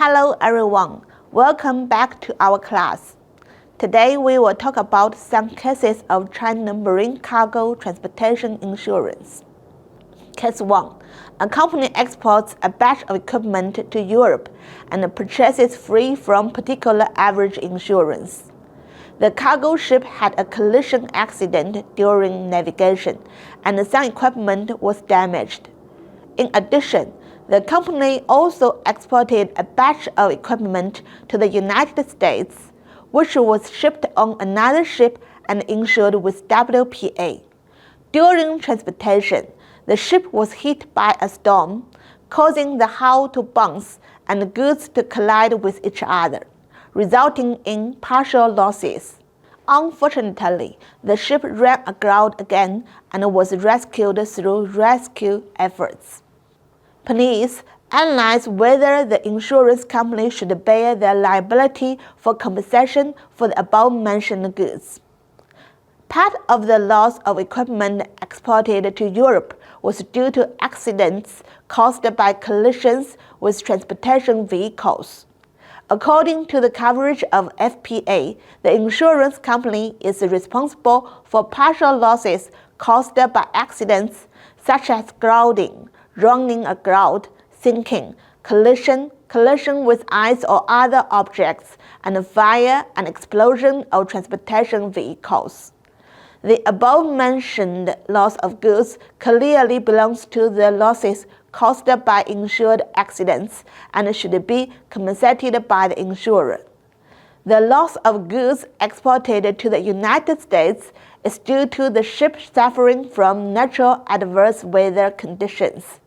Hello everyone, welcome back to our class. Today we will talk about some cases of China marine cargo transportation insurance. Case 1. A company exports a batch of equipment to Europe and purchases free from particular average insurance. The cargo ship had a collision accident during navigation, and some equipment was damaged. In addition, the company also exported a batch of equipment to the United States, which was shipped on another ship and insured with WPA. During transportation, the ship was hit by a storm, causing the hull to bounce and goods to collide with each other, resulting in partial losses. Unfortunately, the ship ran aground again and was rescued through rescue efforts. Police analyze whether the insurance company should bear their liability for compensation for the above-mentioned goods. Part of the loss of equipment exported to Europe was due to accidents caused by collisions with transportation vehicles. According to the coverage of FPA, the insurance company is responsible for partial losses caused by accidents such as grounding, running aground, sinking, collision with ice or other objects, and fire and explosion of transportation vehicles. The above-mentioned loss of goods clearly belongs to the losses caused by insured accidents and should be compensated by the insurer. The loss of goods exported to the United States is due to the ship suffering from natural adverse weather conditions,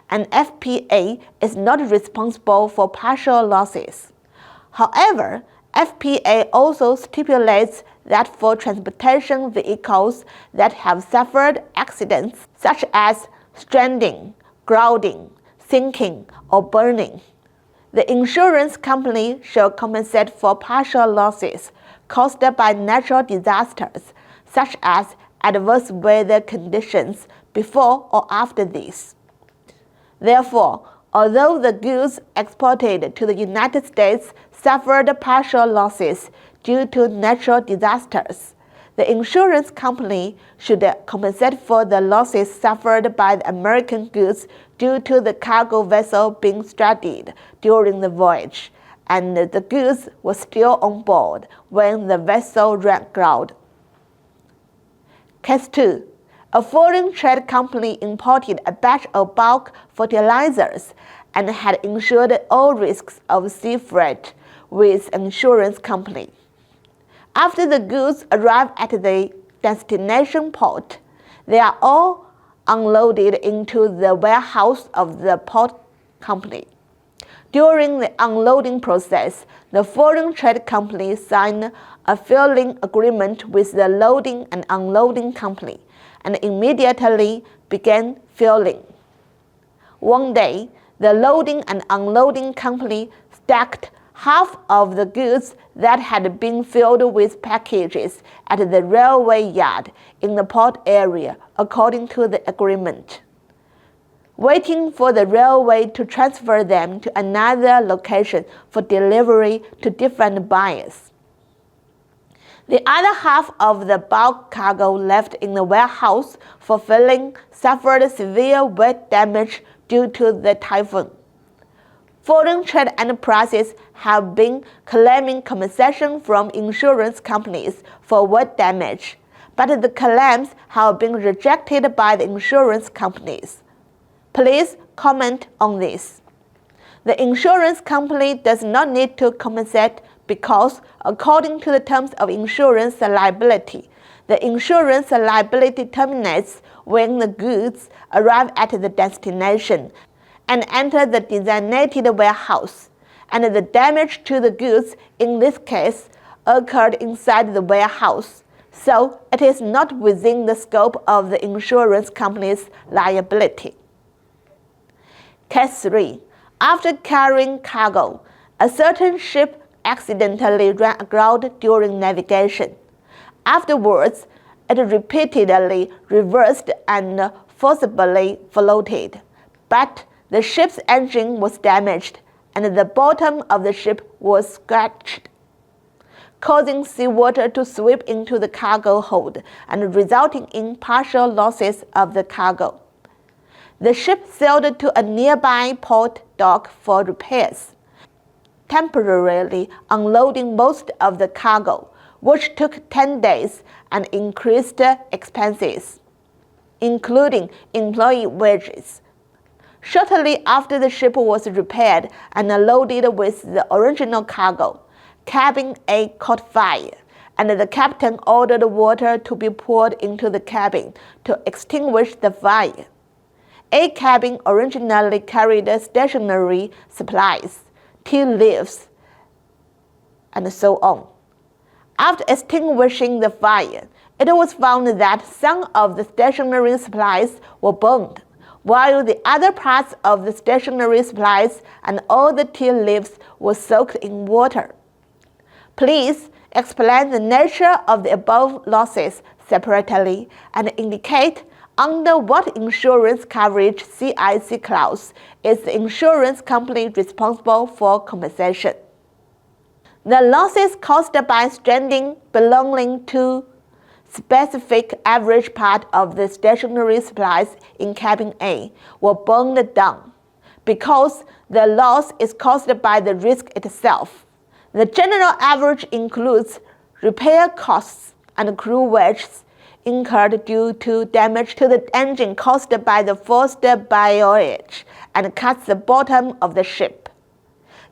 and FPA is not responsible for partial losses. However, FPA also stipulates that for transportation vehicles that have suffered accidents such as stranding, grounding, sinking, or burning, the insurance company shall compensate for partial losses caused by natural disasters such as adverse weather conditions before or after this. Therefore, although the goods exported to the United States suffered partial losses due to natural disasters, the insurance company should compensate for the losses suffered by the American goods due to the cargo vessel being stranded during the voyage, and the goods were still on board when the vessel ran aground. Case 2. A foreign trade company imported a batch of bulk fertilizers and had insured all risks of sea freight with an insurance company. After the goods arrive at the destination port, they are all unloaded into the warehouse of the port company. During the unloading process, the foreign trade company signed a filling agreement with the loading and unloading company and immediately began filling. One day, the loading and unloading company stacked half of the goods that had been filled with packages at the railway yard in the port area according to the agreement, waiting for the railway to transfer them to another location for delivery to different buyers. The other half of the bulk cargo left in the warehouse for filling suffered severe wet damage due to the typhoon. Foreign trade enterprises have been claiming compensation from insurance companies for wet damage, but the claims have been rejected by the insurance companies. Please comment on this. The insurance company does not need to compensate because, according to the terms of insurance liability, the insurance liability terminates when the goods arrive at the destination and enter the designated warehouse, and the damage to the goods in this case occurred inside the warehouse, so it is not within the scope of the insurance company's liability. Case 3. After carrying cargo, a certain ship accidentally ran aground during navigation. Afterwards, it repeatedly reversed and forcibly floated, but the ship's engine was damaged and the bottom of the ship was scratched, causing seawater to sweep into the cargo hold and resulting in partial losses of the cargo. The ship sailed to a nearby port dock for repairs, temporarily unloading most of the cargo, which took 10 days and increased expenses, including employee wages. Shortly after the ship was repaired and loaded with the original cargo, Cabin A caught fire, and the captain ordered water to be poured into the cabin to extinguish the fire. A cabin originally carried stationery supplies, tea leaves, and so on. After extinguishing the fire, it was found that some of the stationery supplies were burned, while the other parts of the stationery supplies and all the tea leaves were soaked in water. Please explain the nature of the above losses separately and indicate under what insurance coverage CIC clause is the insurance company responsible for compensation. The losses caused by stranding belonging to specific average part of the stationery supplies in Cabin A were burned down, because the loss is caused by the risk itself. The general average includes repair costs and crew wages incurred due to damage to the engine caused by the forced voyage and cuts the bottom of the ship.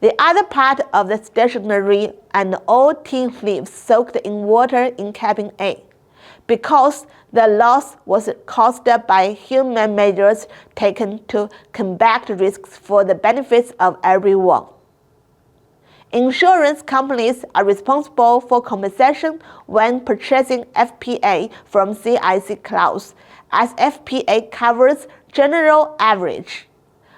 The other part of the stationery and all tea leaves soaked in water in Cabin A, because the loss was caused by human measures taken to combat risks for the benefits of everyone. Insurance companies are responsible for compensation when purchasing FPA from CIC clause, as FPA covers general average.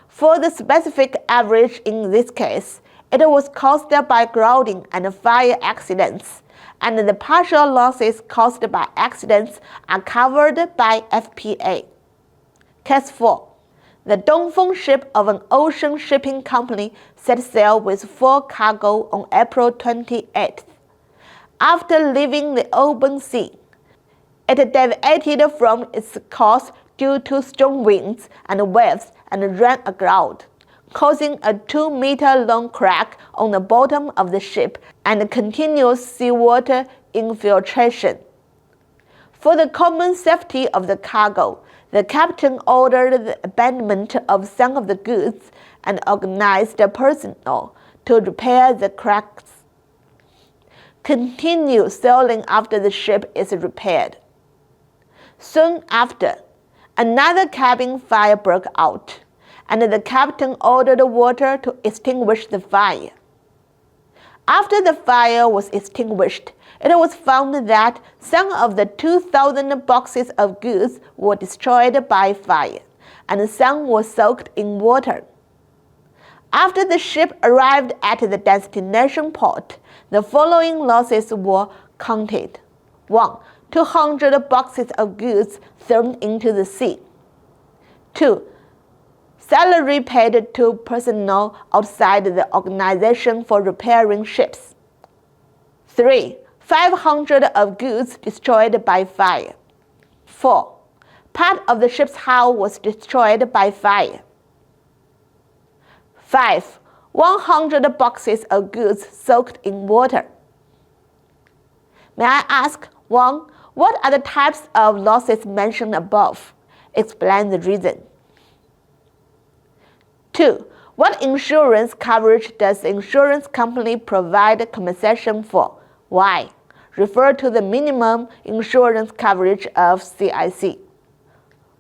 For the specific average in this case, it was caused by grounding and fire accidents, and the partial losses caused by accidents are covered by FPA. Case 4. The Dongfeng ship of an ocean shipping company set sail with full cargo on April 28th. After leaving the open sea, it deviated from its course due to strong winds and waves and ran aground, causing a 2-meter-long crack on the bottom of the ship and continuous seawater infiltration. For the common safety of the cargo, the captain ordered the abandonment of some of the goods and organized personnel to repair the cracks. Continue sailing after the ship is repaired. Soon after, another cabin fire broke out, and the captain ordered water to extinguish the fire. After the fire was extinguished, it was found that some of the 2,000 boxes of goods were destroyed by fire, and some were soaked in water. After the ship arrived at the destination port, the following losses were counted. 1. 200 boxes of goods thrown into the sea. 2. Salary paid to personnel outside the organization for repairing ships. 3. 500 of goods destroyed by fire. 4. Part of the ship's hull was destroyed by fire. 5. 100 boxes of goods soaked in water. May I ask, 1. What are the types of losses mentioned above? Explain the reason. 2. What insurance coverage does the insurance company provide compensation for? Why? Refer to the minimum insurance coverage of CIC.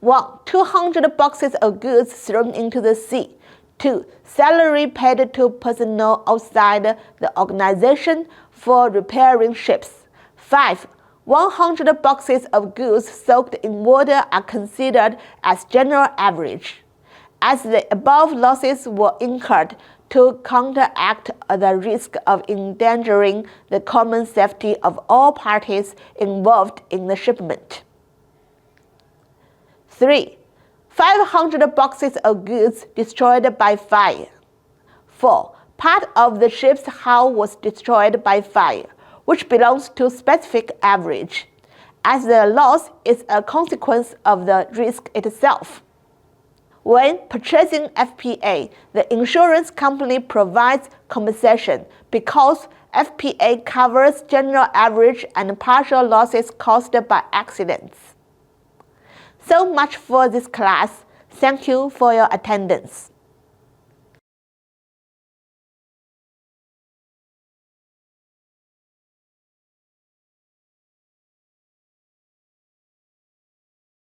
1. 200 boxes of goods thrown into the sea. 2. Salary paid to personnel outside the organization for repairing ships. 5. 100 boxes of goods soaked in water are considered as general average, as the above losses were incurred to counteract the risk of endangering the common safety of all parties involved in the shipment. 3. 500 boxes of goods destroyed by fire. 4. Part of the ship's hull was destroyed by fire, which belongs to specific average, as the loss is a consequence of the risk itself. When purchasing FPA, the insurance company provides compensation because FPA covers general average and partial losses caused by accidents. So much for this class. Thank you for your attendance.